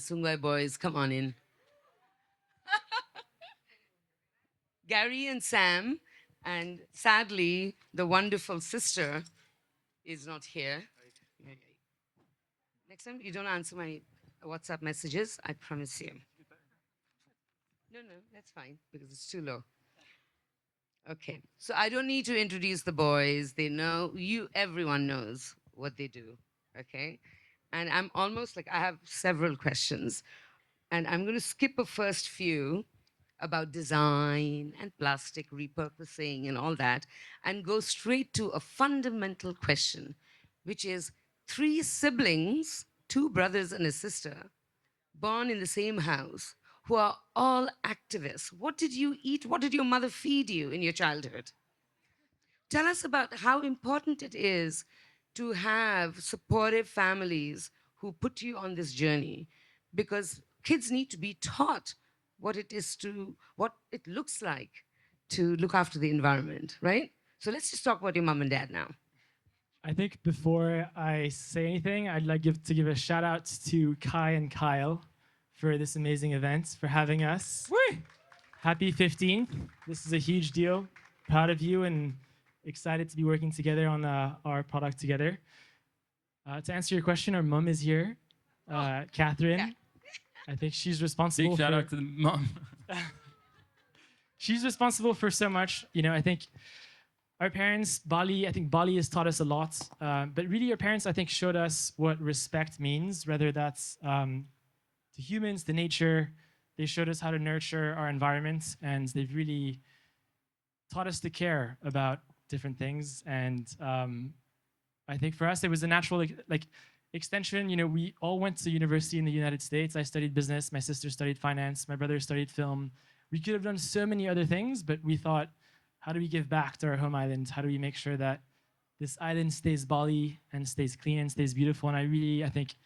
Sungai boys, come on in. Gary and Sam, and sadly, the wonderful sister is not here. Next time, you don't answer my WhatsApp messages, I promise you. No, no, that's fine because it's too low. Okay, so I don't need to introduce the boys. They know you. Everyone knows what they do. Okay, and I'm almost like I have several questions, and I'm going to skip a first few about design and plastic repurposing and all that, and go straight to a fundamental question, which is three siblings, two brothers and a sister, born in the same house, who are all activists. What did you eat? What did your mother feed you in your childhood? Tell us about how important it is to have supportive families who put you on this journey, because kids need to be taught what it looks like to look after the environment, right? So let's just talk about your mom and dad now. I think before I say anything, I'd like to give a shout out to Kai and Kyle for this amazing event, for having us. Whee! Happy 15th. This is a huge deal. Proud of you and excited to be working together on our product together. To answer your question, our mom is here, Catherine. Yeah. I think she's responsible Big shout for... out to the mom. She's responsible for so much. You know, I think our parents, I think Bali has taught us a lot. But really, our parents, I think, showed us what respect means, whether that's to humans, to nature. They showed us how to nurture our environment, and they've really taught us to care about different things. And I think for us, it was a natural extension. You know, we all went to university in the United States. I studied business. My sister studied finance. My brother studied film. We could have done so many other things, but we thought, how do we give back to our home island? How do we make sure that this island stays Bali and stays clean and stays beautiful? And I think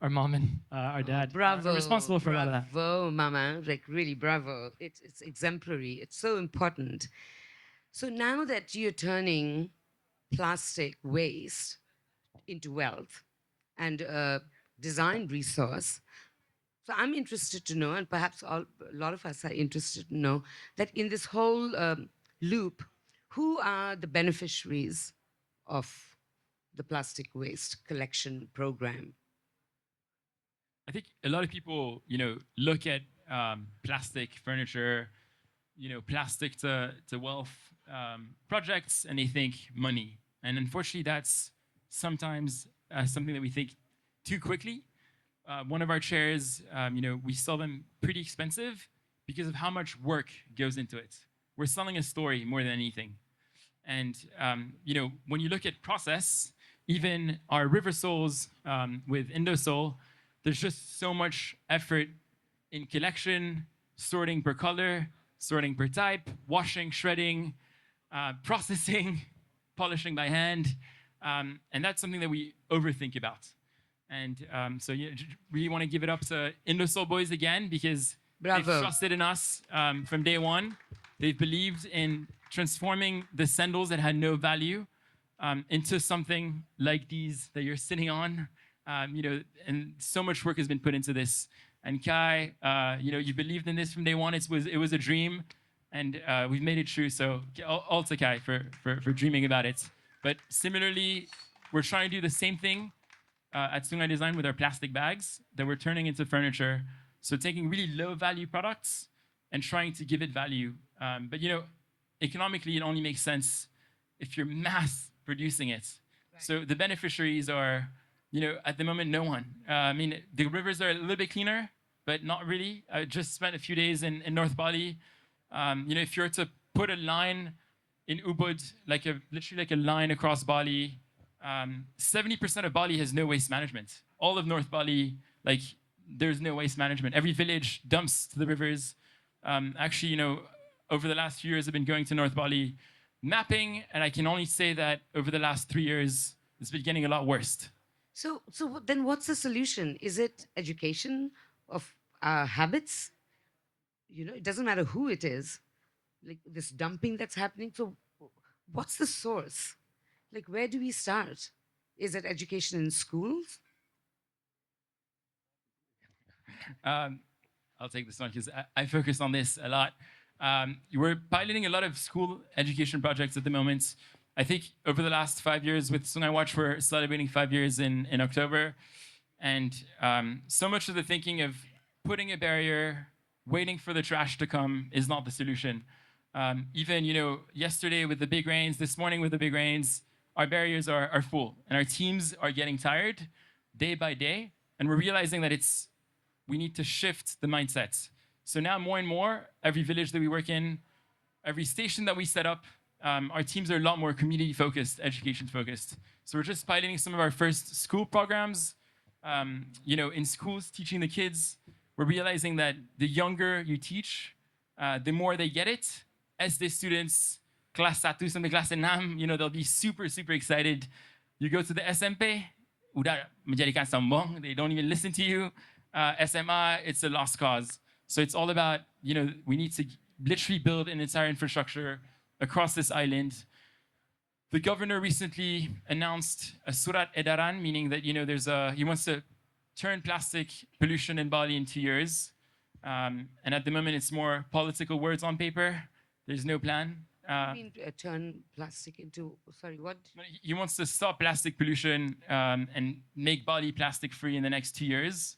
our mom and our dad Bravo. are responsible for a lot of that. Bravo, Mama. Like, really, bravo. It's exemplary. It's so important. So now that you're turning plastic waste into wealth and a design resource, so I'm interested to know, and perhaps a lot of us are interested to know, that in this whole loop, who are the beneficiaries of the plastic waste collection program? I think a lot of people, look at plastic furniture, plastic to wealth projects, and they think money. And unfortunately, that's sometimes something that we think too quickly. One of our chairs, we sell them pretty expensive because of how much work goes into it. We're selling a story more than anything. And, when you look at process, even our river soles with Indosol, there's just so much effort in collection, sorting per color, sorting per type, washing, shredding, processing, polishing by hand. And that's something that we overthink about. And so really want to give it up to Indosol boys again, because Bravo. they've trusted in us from day one. They've believed in transforming the sandals that had no value into something like these that you're sitting on. And so much work has been put into this. And Kai, you believed in this from day one. It was a dream, and we've made it true. So all to Kai for dreaming about it. But similarly, we're trying to do the same thing at Sungai Design with our plastic bags that we're turning into furniture. So taking really low value products and trying to give it value. But economically, it only makes sense if you're mass producing it. Right. So the beneficiaries are, at the moment, no one. The rivers are a little bit cleaner, but not really. I just spent a few days in North Bali. If you were to put a line in Ubud, literally like a line across Bali, 70% of Bali has no waste management. All of North Bali, there's no waste management. Every village dumps to the rivers. Actually, over the last few years, I've been going to North Bali mapping, and I can only say that over the last 3 years, it's been getting a lot worse. So then what's the solution? Is it education of habits? It doesn't matter who it is, like this dumping that's happening. So what's the source? Like, where do we start? Is it education in schools? I'll take this one because I focus on this a lot. We're piloting a lot of school education projects at the moment. I think over the last 5 years with Sungai Watch, we're celebrating 5 years in October. And so much of the thinking of putting a barrier, waiting for the trash to come is not the solution. Even, yesterday with the big rains, this morning with the big rains, our barriers are full and our teams are getting tired day by day. And we're realizing that we need to shift the mindset. So now more and more, every village that we work in, every station that we set up, our teams are a lot more community focused, education focused. So we're just piloting some of our first school programs, in schools, teaching the kids. We're realizing that the younger you teach, the more they get it. SD students, class 1 sampai kelas 6, they'll be super, super excited. You go to the SMP, udah menjadikan sombong, they don't even listen to you. SMA, it's a lost cause. So it's all about, we need to literally build an entire infrastructure across this island. The governor recently announced a surat edaran, meaning that, he wants to turn plastic pollution in Bali in 2 years. And at the moment, it's more political words on paper. There's no plan. I mean, turn plastic into, sorry, what? He wants to stop plastic pollution and make Bali plastic free in the next 2 years.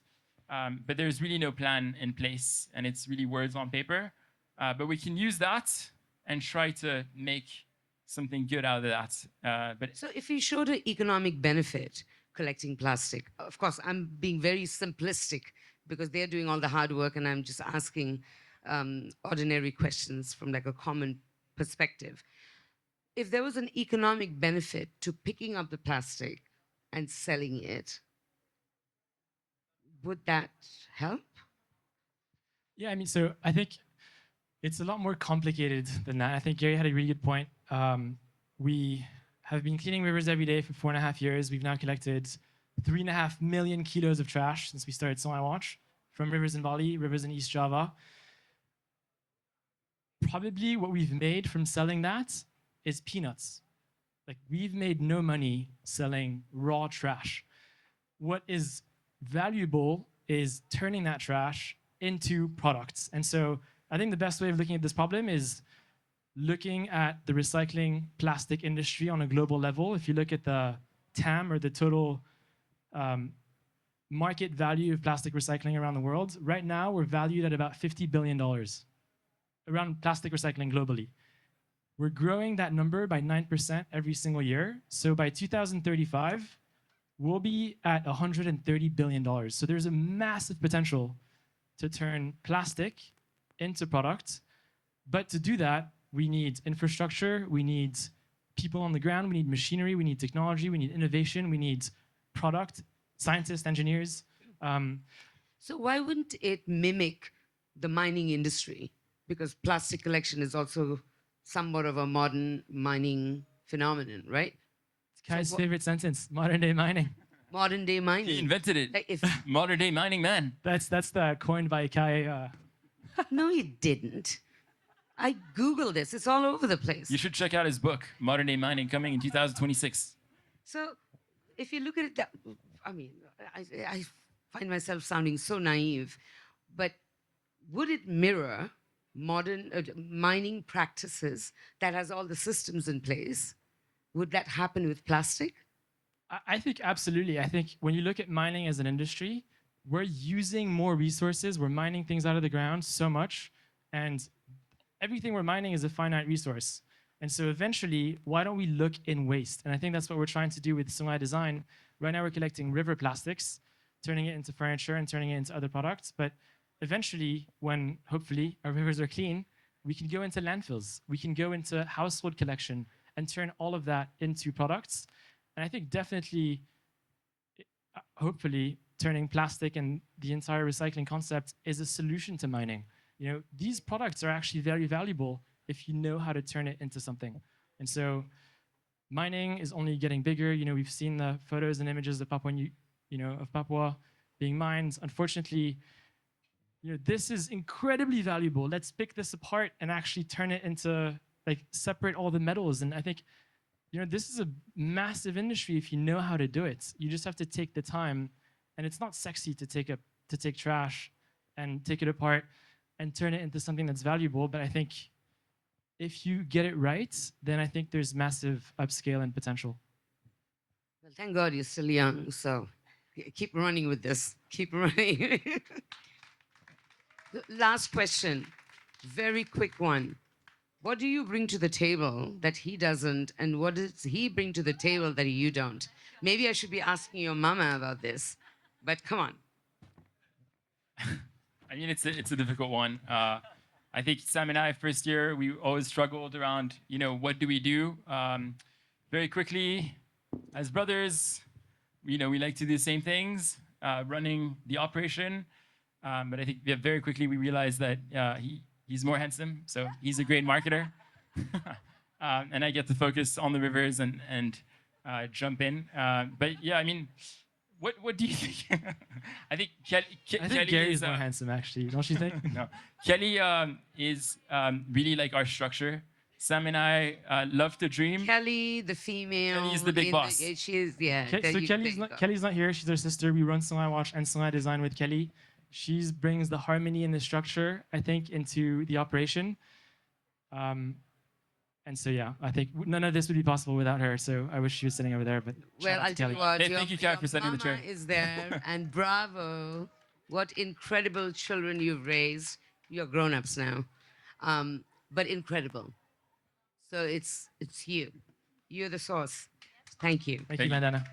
But there's really no plan in place, and it's really words on paper. But we can use that and try to make something good out of that. So if we showed an economic benefit collecting plastic, of course, I'm being very simplistic because they're doing all the hard work and I'm just asking ordinary questions from like a common perspective. If there was an economic benefit to picking up the plastic and selling it, would that help? Yeah, so I think it's a lot more complicated than that. I think Gary had a really good point. We have been cleaning rivers every day for 4.5 years. We've now collected 3.5 million kilos of trash since we started Sungai Watch from rivers in Bali, rivers in East Java. Probably what we've made from selling that is peanuts. Like, we've made no money selling raw trash. What is valuable is turning that trash into products. And so I think the best way of looking at this problem is looking at the recycling plastic industry on a global level. If you look at the TAM, or the total market value of plastic recycling around the world, right now we're valued at about $50 billion around plastic recycling globally. We're growing that number by 9% every single year. So by 2035, we'll be at $130 billion. So there's a massive potential to turn plastic into product. But to do that, we need infrastructure, we need people on the ground, we need machinery, we need technology, we need innovation, we need product, scientists, engineers. So why wouldn't it mimic the mining industry? Because plastic collection is also somewhat of a modern mining phenomenon, right? It's Kai's favorite sentence, modern day mining. Modern day mining. He invented it. Like if, Modern day mining man. That's the coined by Kai. no, he didn't. I Googled this. It's all over the place. You should check out his book, Modern Day Mining, coming in 2026. So if you look at it, I find myself sounding so naive, but would it mirror modern mining practices that has all the systems in place? Would that happen with plastic? I think absolutely. I think when you look at mining as an industry, we're using more resources. We're mining things out of the ground so much, and everything we're mining is a finite resource. And so eventually, why don't we look in waste? And I think that's what we're trying to do with Sungai Design. Right now, we're collecting river plastics, turning it into furniture and turning it into other products. But eventually, when hopefully our rivers are clean, we can go into landfills. We can go into household collection and turn all of that into products. And I think definitely, hopefully, turning plastic and the entire recycling concept is a solution to mining. These products are actually very valuable if you know how to turn it into something. And so mining is only getting bigger. We've seen the photos and images of Papua being mined. Unfortunately, this is incredibly valuable. Let's pick this apart and actually turn it into, separate all the metals. And I think, this is a massive industry if you know how to do it. You just have to take the time. And it's not sexy to take trash and take it apart and turn it into something that's valuable. But I think if you get it right, then I think there's massive upscale and potential. Well, thank God you're still young, so keep running with this. Keep running. Last question, very quick one. What do you bring to the table that he doesn't, and what does he bring to the table that you don't? Maybe I should be asking your mama about this, but come on. I mean, it's a difficult one. I think Sam and I, first year, we always struggled around, what do we do? Very quickly, as brothers, we like to do the same things, running the operation. But I think very quickly we realized that he's more handsome, so he's a great marketer. And I get to focus on the rivers and jump in. But yeah, I mean, what do you think? I think I think Kelly Gary's is more handsome, actually. Don't you think? no. Kelly is really like our structure. Sam and I love to dream. Kelly, the female. Kelly is the big boss. She is, yeah. So Kelly's not here. She's our sister. We run Sungai Watch and Sungai Design with Kelly. She brings the harmony and the structure, I think, into the operation. And so, yeah, I think none of this would be possible without her. So I wish she was sitting over there. But Well, I'll tell you what. Hey, thank you, Kat, for setting the mama chair. is there, and bravo! What incredible children you've raised. You're grown-ups now, but incredible. So it's you. You're the source. Thank you. Thank Thank you, you. Mandana.